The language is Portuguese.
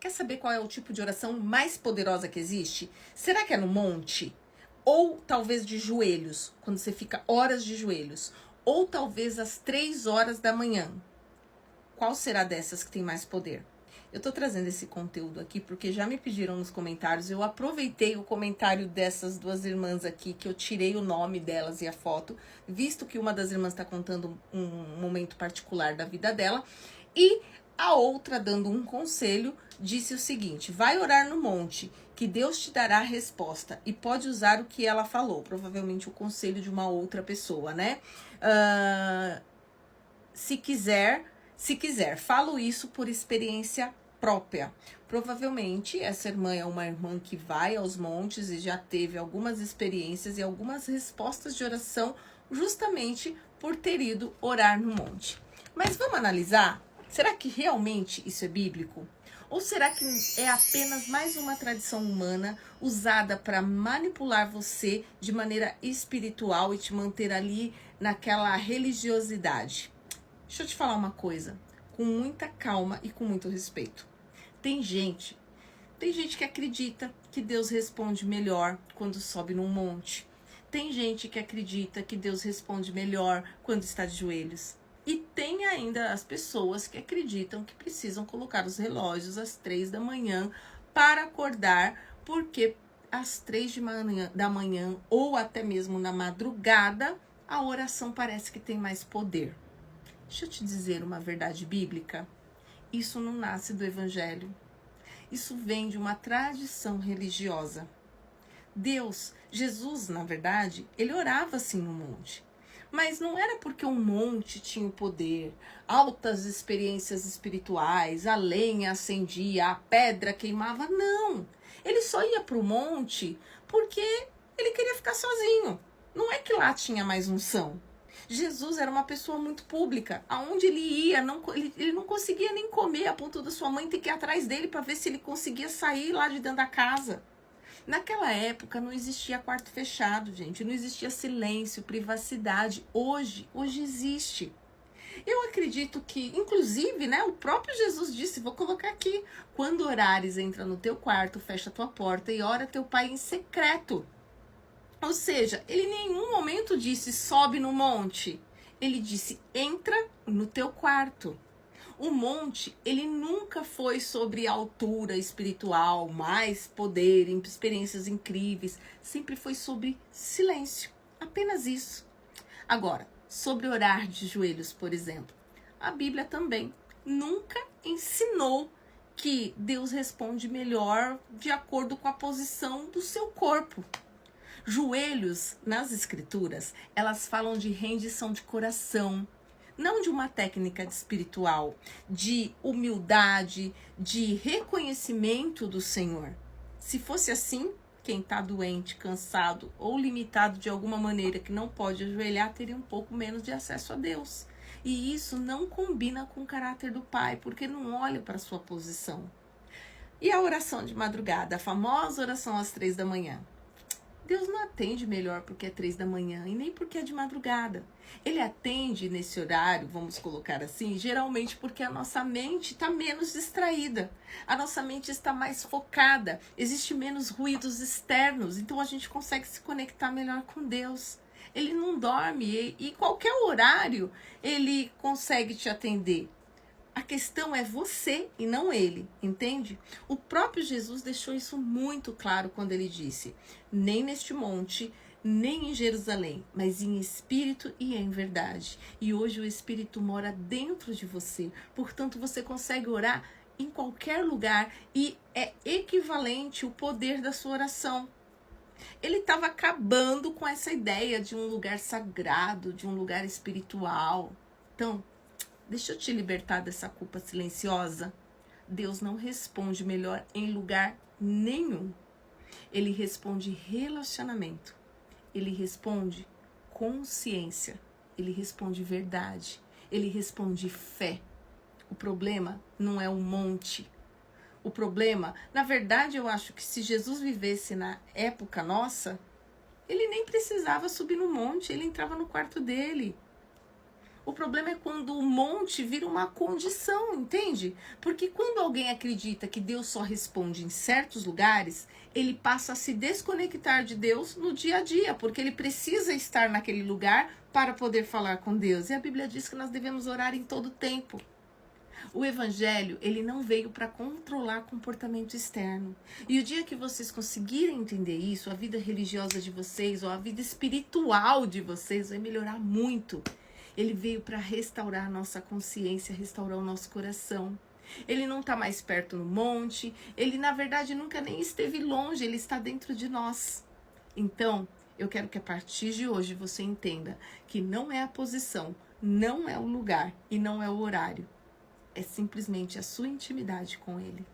Quer saber qual é o tipo de oração mais poderosa que existe? Será que é no monte? Ou talvez de joelhos, quando você fica horas de joelhos? Ou talvez às 3 horas da manhã? Qual será dessas que tem mais poder? Eu tô trazendo esse conteúdo aqui porque já me pediram nos comentários. Eu aproveitei o comentário dessas duas irmãs aqui, que eu tirei o nome delas e a foto, visto que uma das irmãs está contando um momento particular da vida dela. E a outra, dando um conselho, disse o seguinte: vai orar no monte, que Deus te dará a resposta. E pode usar o que ela falou, provavelmente o conselho de uma outra pessoa, né? Se quiser, falo isso por experiência própria. Provavelmente essa irmã é uma irmã que vai aos montes e já teve algumas experiências e algumas respostas de oração justamente por ter ido orar no monte. Mas vamos analisar? Será que realmente isso é bíblico? Ou será que é apenas mais uma tradição humana usada para manipular você de maneira espiritual e te manter ali naquela religiosidade? Deixa eu te falar uma coisa, com muita calma e com muito respeito. Tem gente que acredita que Deus responde melhor quando sobe num monte. Tem gente que acredita que Deus responde melhor quando está de joelhos. E tem ainda as pessoas que acreditam que precisam colocar os relógios às 3 da manhã para acordar, porque às 3 da manhã ou até mesmo na madrugada, a oração parece que tem mais poder. Deixa eu te dizer uma verdade bíblica. Isso não nasce do evangelho. Isso vem de uma tradição religiosa. Jesus, na verdade, ele orava assim no monte. Mas não era porque um monte tinha o poder, altas experiências espirituais, a lenha acendia, a pedra queimava, não. Ele só ia para o monte porque ele queria ficar sozinho. Não é que lá tinha mais unção. Jesus era uma pessoa muito pública. Aonde ele ia, ele não conseguia nem comer, a ponto da sua mãe ter que ir atrás dele para ver se ele conseguia sair lá de dentro da casa. Naquela época não existia quarto fechado, gente. Não existia silêncio, privacidade. Hoje existe. Eu acredito que, inclusive, né, o próprio Jesus disse, vou colocar aqui: quando orares, entra no teu quarto, fecha a tua porta e ora teu pai em secreto. Ou seja, ele em nenhum momento disse sobe no monte. Ele disse entra no teu quarto. O monte, ele nunca foi sobre altura espiritual, mais poder, experiências incríveis. Sempre foi sobre silêncio. Apenas isso. Agora, sobre orar de joelhos, por exemplo. A Bíblia também nunca ensinou que Deus responde melhor de acordo com a posição do seu corpo. Joelhos, nas escrituras, elas falam de rendição de coração, não de uma técnica espiritual, de humildade, de reconhecimento do Senhor. Se fosse assim, quem está doente, cansado ou limitado de alguma maneira que não pode ajoelhar, teria um pouco menos de acesso a Deus. E isso não combina com o caráter do Pai, porque não olha para a sua posição. E a oração de madrugada, a famosa oração às 3 da manhã. Deus não atende melhor porque é 3 da manhã e nem porque é de madrugada. Ele atende nesse horário, vamos colocar assim, geralmente porque a nossa mente está menos distraída. A nossa mente está mais focada, existe menos ruídos externos, então a gente consegue se conectar melhor com Deus. Ele não dorme e qualquer horário ele consegue te atender. A questão é você e não ele, entende? O próprio Jesus deixou isso muito claro quando ele disse: nem neste monte, nem em Jerusalém, mas em espírito e em verdade. E hoje o Espírito mora dentro de você, portanto você consegue orar em qualquer lugar e é equivalente o poder da sua oração. Ele estava acabando com essa ideia de um lugar sagrado, de um lugar espiritual. Então, deixa eu te libertar dessa culpa silenciosa. Deus não responde melhor em lugar nenhum. Ele responde relacionamento. Ele responde consciência. Ele responde verdade. Ele responde fé. O problema não é o monte. O problema, na verdade, eu acho que se Jesus vivesse na época nossa, ele nem precisava subir no monte, ele entrava no quarto dele. O problema é quando o monte vira uma condição, entende? Porque quando alguém acredita que Deus só responde em certos lugares, ele passa a se desconectar de Deus no dia a dia, porque ele precisa estar naquele lugar para poder falar com Deus. E a Bíblia diz que nós devemos orar em todo tempo. O evangelho, ele não veio para controlar comportamento externo. E o dia que vocês conseguirem entender isso, a vida religiosa de vocês ou a vida espiritual de vocês vai melhorar muito. Ele veio para restaurar a nossa consciência, restaurar o nosso coração. Ele não está mais perto no monte, ele na verdade nunca nem esteve longe, ele está dentro de nós. Então, eu quero que a partir de hoje você entenda que não é a posição, não é o lugar e não é o horário. É simplesmente a sua intimidade com ele.